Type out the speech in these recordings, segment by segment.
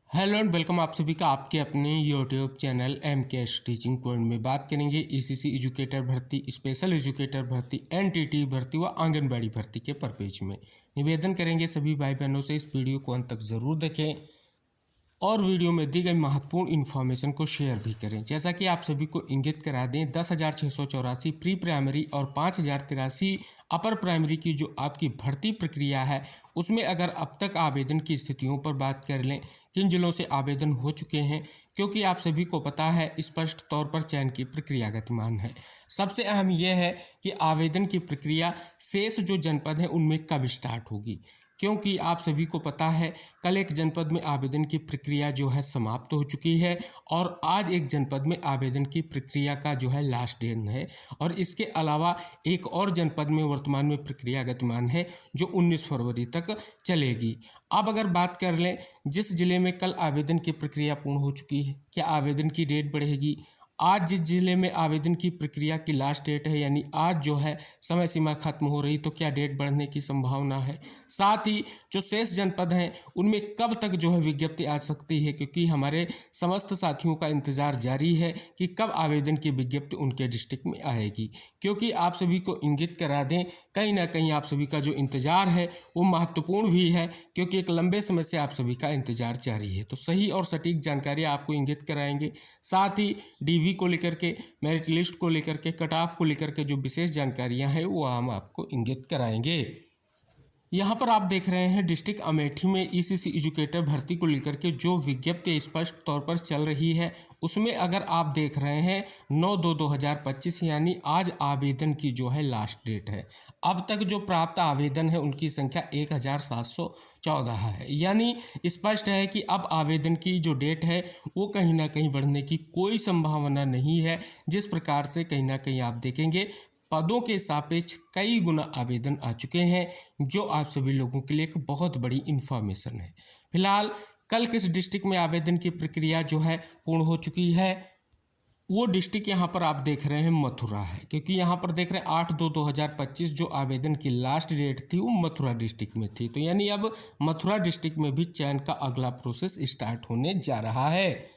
Hello and welcome आप सभी का आपके अपने YouTube channel MKS teaching point में। बात करेंगे ईसीसी एजुकेटर भर्ती, स्पेशल एजुकेटर भर्ती, एनटीटी भर्ती व आंगनबाड़ी भर्ती के परपेज में। निवेदन करेंगे सभी भाई बहनों से इस वीडियो को अंत तक ज़रूर देखें और वीडियो में दी गई महत्वपूर्ण इन्फॉर्मेशन को शेयर भी करें। जैसा कि आप सभी को इंगित करा दें, 10,684 प्री प्राइमरी और 5,083 अपर प्राइमरी की जो आपकी भर्ती प्रक्रिया है उसमें अगर अब तक आवेदन की स्थितियों पर बात कर लें, किन जिलों से आवेदन हो चुके हैं, क्योंकि आप सभी को पता है स्पष्ट तौर पर चयन की प्रक्रिया गतिमान है। सबसे अहम यह है कि आवेदन की प्रक्रिया शेष जो जनपद हैं उनमें कब स्टार्ट होगी, क्योंकि आप सभी को पता है कल एक जनपद में आवेदन की प्रक्रिया जो है समाप्त हो चुकी है और आज एक जनपद में आवेदन की प्रक्रिया का जो है लास्ट डेट है और इसके अलावा एक और जनपद में वर्तमान में प्रक्रिया गतिमान है जो 19 फरवरी तक चलेगी। अब अगर बात कर लें जिस जिले में कल आवेदन की प्रक्रिया पूर्ण हो चुकी है, क्या आवेदन की डेट बढ़ेगी? आज जिस जिले में आवेदन की प्रक्रिया की लास्ट डेट है यानी आज जो है समय सीमा खत्म हो रही, तो क्या डेट बढ़ने की संभावना है? साथ ही जो शेष जनपद हैं उनमें कब तक जो है विज्ञप्ति आ सकती है, क्योंकि हमारे समस्त साथियों का इंतज़ार जारी है कि कब आवेदन की विज्ञप्ति उनके डिस्ट्रिक्ट में आएगी। क्योंकि आप सभी को इंगित करा दें, कहीं ना कहीं आप सभी का जो इंतज़ार है वो महत्वपूर्ण भी है, क्योंकि एक लंबे समय से आप सभी का इंतज़ार जारी है। तो सही और सटीक जानकारी आपको इंगित कराएंगे। साथ ही डीवी को लेकर के, मेरिट लिस्ट को लेकर के, कट ऑफ को लेकर के जो विशेष जानकारियां हैं वो हम आपको इंगित कराएंगे। यहाँ पर आप देख रहे हैं डिस्ट्रिक्ट अमेठी में ईसीसी एजुकेटर भर्ती को लेकर के जो विज्ञप्ति स्पष्ट तौर पर चल रही है उसमें अगर आप देख रहे हैं 9/2/2025 यानी आज आवेदन की जो है लास्ट डेट है। अब तक जो प्राप्त आवेदन है उनकी संख्या 1,714 है, यानी स्पष्ट है कि अब आवेदन की जो डेट है वो कहीं ना कहीं बढ़ने की कोई संभावना नहीं है। जिस प्रकार से कहीं ना कहीं आप देखेंगे पदों के सापेक्ष कई गुना आवेदन आ चुके हैं, जो आप सभी लोगों के लिए एक बहुत बड़ी इन्फॉर्मेशन है। फिलहाल कल किस डिस्ट्रिक्ट में आवेदन की प्रक्रिया जो है पूर्ण हो चुकी है, वो डिस्ट्रिक्ट यहाँ पर आप देख रहे हैं मथुरा है, क्योंकि यहाँ पर देख रहे हैं 8/2/2025 जो आवेदन की लास्ट डेट थी वो मथुरा डिस्ट्रिक्ट में थी। तो यानी अब मथुरा डिस्ट्रिक्ट में भी चयन का अगला प्रोसेस स्टार्ट होने जा रहा है।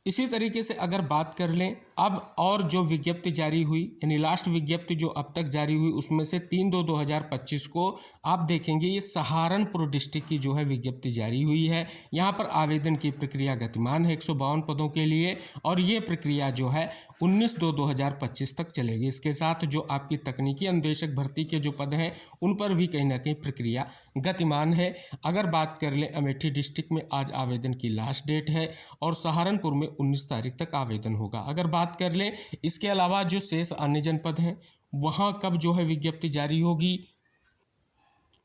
इसी तरीके से अगर बात कर लें अब और जो विज्ञप्ति जारी हुई यानी लास्ट विज्ञप्ति जो अब तक जारी हुई उसमें से 3/2/2025 को आप देखेंगे ये सहारनपुर डिस्ट्रिक्ट की जो है विज्ञप्ति जारी हुई है। यहाँ पर आवेदन की प्रक्रिया गतिमान है 152 पदों के लिए और ये प्रक्रिया जो है 19/2/2025 तक चलेगी। इसके साथ जो आपकी तकनीकी अनुदेशक भर्ती के जो पद हैं उन पर भी कहीं ना कहीं प्रक्रिया गतिमान है। अगर बात कर लें अमेठी डिस्ट्रिक्ट में आज आवेदन की लास्ट डेट है और सहारनपुर में 19 तारीख तक आवेदन होगा। अगर बात कर लें इसके अलावा जो शेष अन्य जनपद हैं वहां कब जो है विज्ञप्ति जारी होगी,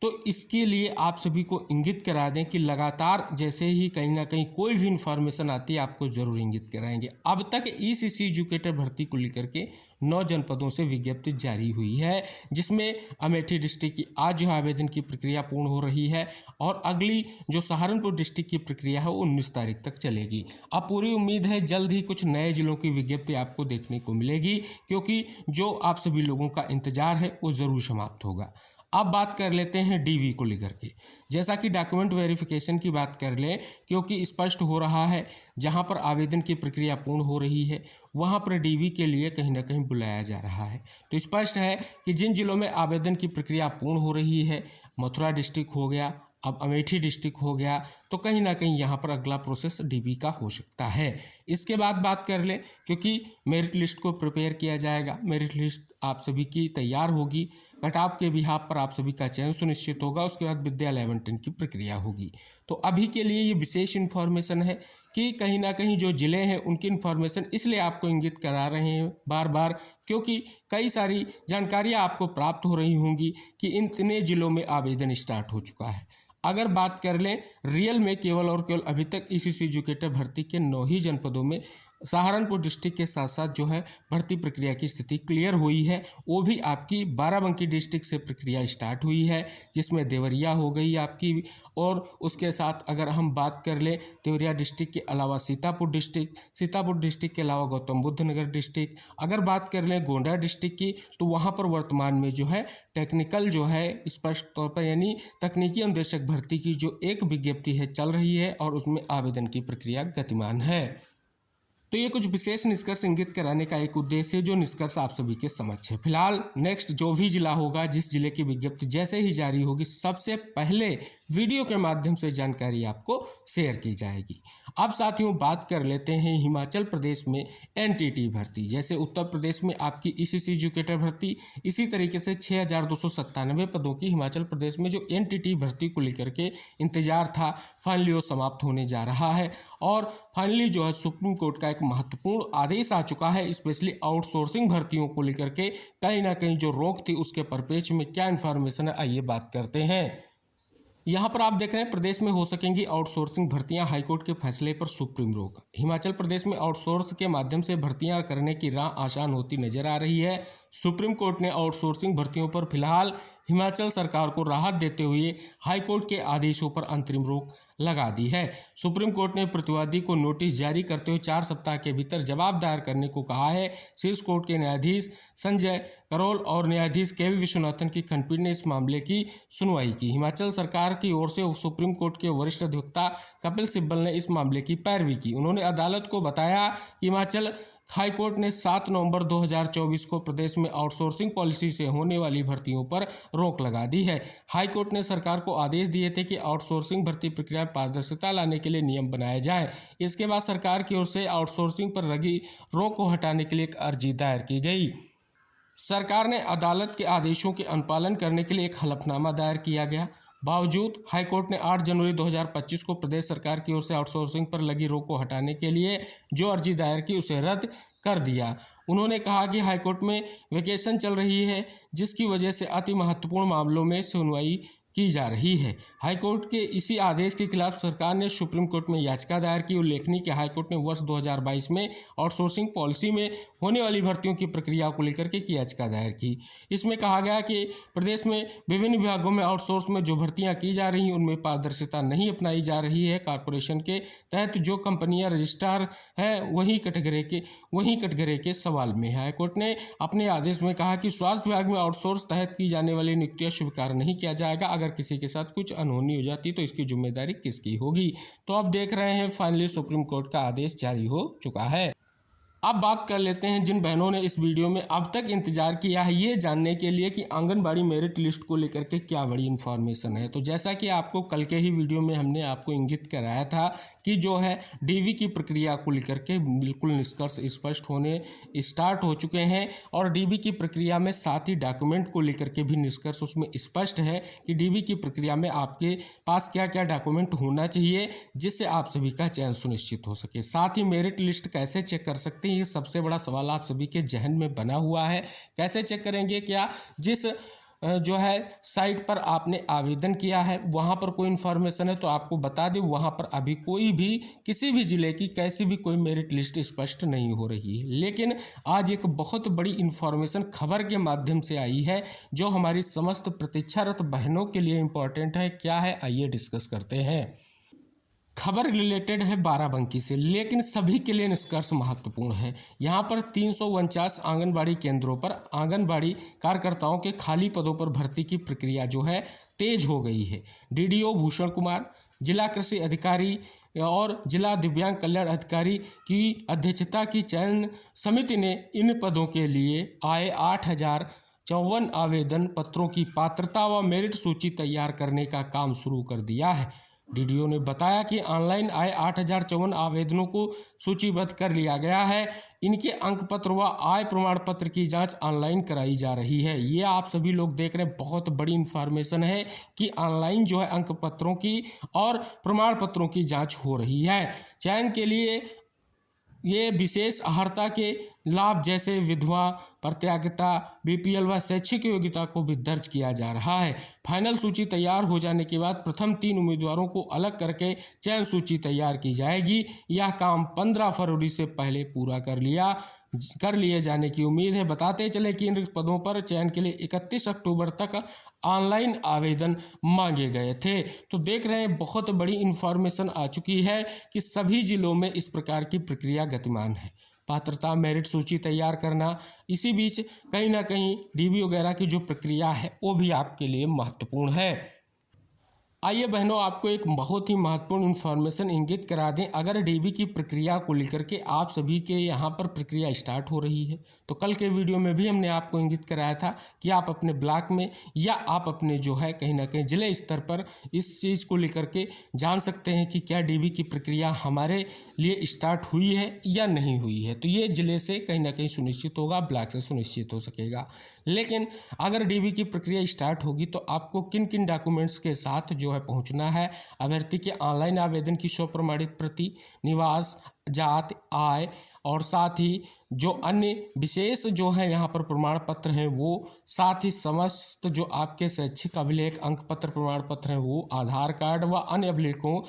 तो इसके लिए आप सभी को इंगित करा दें कि लगातार जैसे ही कहीं ना कहीं कोई भी इंफॉर्मेशन आती है आपको जरूर इंगित कराएंगे। अब तक ईसीसी एजुकेटर भर्ती को लेकर के 9 जनपदों से विज्ञप्ति जारी हुई है, जिसमें अमेठी डिस्ट्रिक्ट की आज जो आवेदन की प्रक्रिया पूर्ण हो रही है और अगली जो सहारनपुर डिस्ट्रिक्ट की प्रक्रिया है वो 19 तारीख तक चलेगी। अब पूरी उम्मीद है जल्द ही कुछ नए जिलों की विज्ञप्ति आपको देखने को मिलेगी, क्योंकि जो आप सभी लोगों का इंतजार है वो ज़रूर समाप्त होगा। अब बात कर लेते हैं डीवी को लेकर के। जैसा कि डॉक्यूमेंट वेरिफिकेशन की बात कर लें, क्योंकि स्पष्ट हो रहा है जहां पर आवेदन की प्रक्रिया पूर्ण हो रही है वहां पर डीवी के लिए कहीं ना कहीं बुलाया जा रहा है। तो स्पष्ट है कि जिन जिलों में आवेदन की प्रक्रिया पूर्ण हो रही है, मथुरा डिस्ट्रिक्ट हो गया, अब अमेठी डिस्ट्रिक्ट हो गया, तो कहीं ना कहीं यहाँ पर अगला प्रोसेस डीबी का हो सकता है। इसके बाद बात कर लें, क्योंकि मेरिट लिस्ट को प्रिपेयर किया जाएगा, मेरिट लिस्ट आप सभी की तैयार होगी, कट ऑफ के बिहाफ पर आप सभी का चयन सुनिश्चित होगा, उसके बाद विद्या 11-10 की प्रक्रिया होगी। तो अभी के लिए ये विशेष इन्फॉर्मेशन है कि कहीं ना कहीं जो ज़िले हैं उनकी इन्फॉर्मेशन इसलिए आपको इंगित करा रहे हैं बार बार, क्योंकि कई सारी जानकारियाँ आपको प्राप्त हो रही होंगी कि इन इतने ज़िलों में आवेदन स्टार्ट हो चुका है। अगर बात कर लें रियल में केवल और केवल अभी तक ईसीसी एजुकेटर भर्ती के 9 ही जनपदों में सहारनपुर डिस्ट्रिक्ट के साथ साथ जो है भर्ती प्रक्रिया की स्थिति क्लियर हुई है। वो भी आपकी बाराबंकी डिस्ट्रिक्ट से प्रक्रिया स्टार्ट हुई है, जिसमें देवरिया हो गई आपकी, और उसके साथ अगर हम बात कर लें देवरिया डिस्ट्रिक्ट के अलावा सीतापुर डिस्ट्रिक्ट के अलावा गौतम बुद्ध नगर डिस्ट्रिक्ट, अगर बात कर लें गोंडा डिस्ट्रिक्ट की तो वहाँ पर वर्तमान में जो है टेक्निकल जो है स्पष्ट तौर पर यानी तकनीकी अनुदेशक भर्ती की जो एक विज्ञप्ति है चल रही है और उसमें आवेदन की प्रक्रिया गतिमान है। तो ये कुछ विशेष निष्कर्ष इंगित कराने का एक उद्देश्य है जो निष्कर्ष आप सभी के समक्ष है। फिलहाल नेक्स्ट जो भी जिला होगा, जिस जिले की विज्ञप्ति जैसे ही जारी होगी, सबसे पहले वीडियो के माध्यम से जानकारी आपको शेयर की जाएगी। अब साथियों बात कर लेते हैं हिमाचल प्रदेश में एनटीटी भर्ती। जैसे उत्तर प्रदेश में आपकी ईसीसी एजुकेटर भर्ती, इसी तरीके से 6297 पदों की हिमाचल प्रदेश में जो एनटीटी भर्ती को लेकर के इंतजार था, फाइनली वो समाप्त होने जा रहा है। और फाइनली जो है सुप्रीम कोर्ट का एक महत्वपूर्ण आदेश आ चुका है, स्पेशली आउटसोर्सिंग भर्तियों को लेकर के कहीं ना कहीं जो रोक थी उसके परिप्रेक्ष्य में क्या इन्फॉर्मेशन है, आइए बात करते हैं। यहाँ पर आप देख रहे हैं प्रदेश में हो सकेंगी आउटसोर्सिंग भर्तियां, हाईकोर्ट के फैसले पर सुप्रीम रोक। हिमाचल प्रदेश में आउटसोर्स के माध्यम से भर्तियां करने की राह आसान होती नजर आ रही है। सुप्रीम कोर्ट ने आउटसोर्सिंग भर्तियों पर फिलहाल हिमाचल सरकार को राहत देते हुए हाईकोर्ट के आदेशों पर अंतरिम रोक लगा दी है। सुप्रीम कोर्ट ने प्रतिवादी को नोटिस जारी करते हुए 4 सप्ताह के भीतर जवाब दायर करने को कहा है। शीर्ष कोर्ट के न्यायाधीश संजय करोल और न्यायाधीश केवी विश्वनाथन की खंडपीठ ने इस मामले की सुनवाई की। हिमाचल सरकार की ओर से सुप्रीम कोर्ट के वरिष्ठ अधिवक्ता कपिल सिब्बल ने इस मामले की पैरवी की। उन्होंने अदालत को बताया कि हिमाचल हाईकोर्ट ने 7 नवंबर 2024 को प्रदेश में आउटसोर्सिंग पॉलिसी से होने वाली भर्तियों पर रोक लगा दी है। हाईकोर्ट ने सरकार को आदेश दिए थे कि आउटसोर्सिंग भर्ती प्रक्रिया में पारदर्शिता लाने के लिए नियम बनाए जाएं। इसके बाद सरकार की ओर से आउटसोर्सिंग पर लगी रोक को हटाने के लिए एक अर्जी दायर की गई। सरकार ने अदालत के आदेशों के अनुपालन करने के लिए एक हलफनामा दायर किया गया। बावजूद हाईकोर्ट ने 8 जनवरी 2025 को प्रदेश सरकार की ओर से आउटसोर्सिंग पर लगी रोक को हटाने के लिए जो अर्जी दायर की उसे रद्द कर दिया। उन्होंने कहा कि हाईकोर्ट में वेकेशन चल रही है, जिसकी वजह से अति महत्वपूर्ण मामलों में सुनवाई की जा रही है। हाईकोर्ट के इसी आदेश के खिलाफ सरकार ने सुप्रीम कोर्ट में याचिका दायर की। उल्लेखनीय कि हाईकोर्ट ने वर्ष 2022 में आउटसोर्सिंग पॉलिसी में होने वाली भर्तियों की प्रक्रिया को लेकर के याचिका दायर की। इसमें कहा गया कि प्रदेश में विभिन्न विभागों में आउटसोर्स में जो भर्तियां की जा रही हैं उनमें पारदर्शिता नहीं अपनाई जा रही है। कॉरपोरेशन के तहत जो कंपनियां रजिस्ट्रार हैं वही कटघरे के सवाल में है। हाईकोर्ट ने अपने आदेश में कहा कि स्वास्थ्य विभाग में आउटसोर्स तहत की जाने वाली नियुक्तियां स्वीकार नहीं किया जाएगा। अगर किसी के साथ कुछ अनहोनी हो जाती तो इसकी जिम्मेदारी किसकी होगी। तो अब देख रहे हैं फाइनली सुप्रीम कोर्ट का आदेश जारी हो चुका है। अब बात कर लेते हैं जिन बहनों ने इस वीडियो में अब तक इंतजार किया है ये जानने के लिए कि आंगनबाड़ी मेरिट लिस्ट को लेकर के क्या बड़ी इन्फॉर्मेशन है। तो जैसा कि आपको कल के ही वीडियो में हमने आपको इंगित कराया था कि जो है डीवी की प्रक्रिया को लेकर के बिल्कुल निष्कर्ष स्पष्ट होने स्टार्ट हो चुके हैं और डीवी की प्रक्रिया में साथ ही डॉक्यूमेंट को लेकर के भी निष्कर्ष उसमें स्पष्ट है कि डीवी की प्रक्रिया में आपके पास क्या क्या डॉक्यूमेंट होना चाहिए जिससे आप सभी का चयन सुनिश्चित हो सके। साथ ही मेरिट लिस्ट कैसे चेक कर सकते हैं, ये सबसे बड़ा सवाल आप सभी के जहन में बना हुआ है। कैसे चेक करेंगे, क्या जिस जो है साइट पर आपने आवेदन किया है वहाँ पर कोई इन्फॉर्मेशन है तो आपको बता दें वहाँ पर अभी कोई भी किसी भी ज़िले की कैसी भी कोई मेरिट लिस्ट स्पष्ट नहीं हो रही है। लेकिन आज एक बहुत बड़ी इन्फॉर्मेशन खबर के माध्यम से आई है जो हमारी समस्त प्रतीक्षारत बहनों के लिए इम्पोर्टेंट है। क्या है, आइए डिस्कस करते हैं। खबर रिलेटेड है बाराबंकी से, लेकिन सभी के लिए निष्कर्ष महत्वपूर्ण है। यहाँ पर 349 आंगनबाड़ी केंद्रों पर आंगनबाड़ी कार्यकर्ताओं के खाली पदों पर भर्ती की प्रक्रिया जो है तेज हो गई है। डीडीओ भूषण कुमार, जिला कृषि अधिकारी और जिला दिव्यांग कल्याण अधिकारी की अध्यक्षता की चयन समिति ने इन पदों के लिए आए 8054 आवेदन पत्रों की पात्रता व मेरिट सूची तैयार करने का काम शुरू कर दिया है। डीडीओ ने बताया कि ऑनलाइन आए 8054 आवेदनों को सूचीबद्ध कर लिया गया है। इनके अंक पत्र व आय प्रमाण पत्र की जांच ऑनलाइन कराई जा रही है। ये आप सभी लोग देख रहे हैं, बहुत बड़ी इन्फॉर्मेशन है कि ऑनलाइन जो है अंक पत्रों की और प्रमाण पत्रों की जांच हो रही है। चयन के लिए ये विशेष अर्हता के लाभ जैसे विधवा, प्रत्यागता, बीपीएल व शैक्षिक योग्यता को भी दर्ज किया जा रहा है। फाइनल सूची तैयार हो जाने के बाद प्रथम 3 उम्मीदवारों को अलग करके चयन सूची तैयार की जाएगी। यह काम 15 फरवरी से पहले पूरा कर लिए जाने की उम्मीद है। बताते चले कि इन रिक्त पदों पर चयन के लिए 31 अक्टूबर तक ऑनलाइन आवेदन मांगे गए थे। तो देख रहे हैं, बहुत बड़ी इन्फॉर्मेशन आ चुकी है कि सभी जिलों में इस प्रकार की प्रक्रिया गतिमान है। पात्रता मेरिट सूची तैयार करना, इसी बीच कहीं ना कहीं डीबी वगैरह की जो प्रक्रिया है वो भी आपके लिए महत्वपूर्ण है। आइए बहनों, आपको एक बहुत ही महत्वपूर्ण इन्फॉर्मेशन इंगित करा दें। अगर डीबी की प्रक्रिया को लेकर के आप सभी के यहाँ पर प्रक्रिया स्टार्ट हो रही है, तो कल के वीडियो में भी हमने आपको इंगित कराया था कि आप अपने ब्लॉक में या आप अपने जो है कहीं ना कहीं जिले स्तर पर इस चीज़ को लेकर के जान सकते हैं कि क्या डीबी की प्रक्रिया हमारे लिए स्टार्ट हुई है या नहीं हुई है। तो ये जिले से कहीं ना कहीं सुनिश्चित होगा, ब्लॉक से सुनिश्चित हो सकेगा। लेकिन अगर डीबी की प्रक्रिया स्टार्ट होगी तो आपको किन किन डॉक्यूमेंट्स के साथ जो है पहुंचना है? अभ्यर्थी के ऑनलाइन आवेदन की स्व प्रमाणित प्रति, निवास, जाति, आय और साथ ही जो अन्य विशेष जो है यहाँ पर प्रमाण पत्र हैं वो, साथ ही समस्त जो आपके शैक्षिक अभिलेख, अंक पत्र, प्रमाण पत्र हैं वो, आधार कार्ड व अन्य अभिलेखों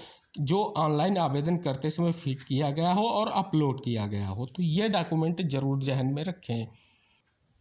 जो ऑनलाइन आवेदन करते समय फिट किया गया हो और अपलोड किया गया हो, तो ये डॉक्यूमेंट जरूर ध्यान में रखें।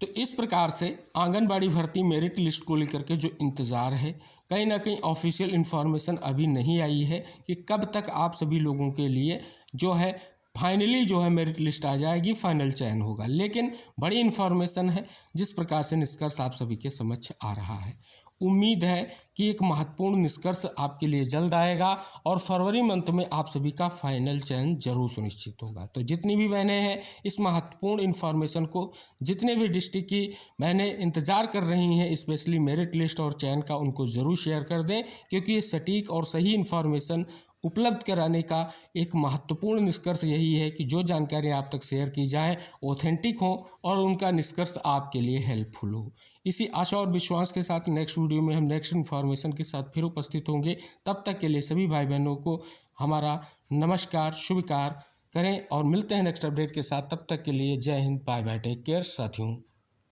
तो इस प्रकार से आंगनबाड़ी भर्ती मेरिट लिस्ट को लेकर के जो इंतज़ार है, कहीं ना कहीं ऑफिशियल इन्फॉर्मेशन अभी नहीं आई है कि कब तक आप सभी लोगों के लिए जो है फाइनली जो है मेरिट लिस्ट आ जाएगी, फाइनल चयन होगा। लेकिन बड़ी इन्फॉर्मेशन है जिस प्रकार से निष्कर्ष आप सभी के समक्ष आ रहा है। उम्मीद है कि एक महत्वपूर्ण निष्कर्ष आपके लिए जल्द आएगा और फरवरी मंथ में आप सभी का फाइनल चयन जरूर सुनिश्चित होगा। तो जितनी भी बहनें हैं इस महत्वपूर्ण इन्फॉर्मेशन को, जितने भी डिस्ट्रिक्ट की बहनें इंतजार कर रही हैं स्पेशली मेरिट लिस्ट और चयन का, उनको ज़रूर शेयर कर दें, क्योंकि ये सटीक और सही इन्फॉर्मेशन उपलब्ध कराने का एक महत्वपूर्ण निष्कर्ष यही है कि जो जानकारी आप तक शेयर की जाए ऑथेंटिक हो और उनका निष्कर्ष आपके लिए हेल्पफुल हो। इसी आशा और विश्वास के साथ नेक्स्ट वीडियो में हम नेक्स्ट इन्फॉर्मेशन के साथ फिर उपस्थित होंगे। तब तक के लिए सभी भाई बहनों को हमारा नमस्कार, शुभकार करें और मिलते हैं नेक्स्ट अपडेट के साथ। तब तक के लिए जय हिंद, बाय बाय, टेक केयर साथियों।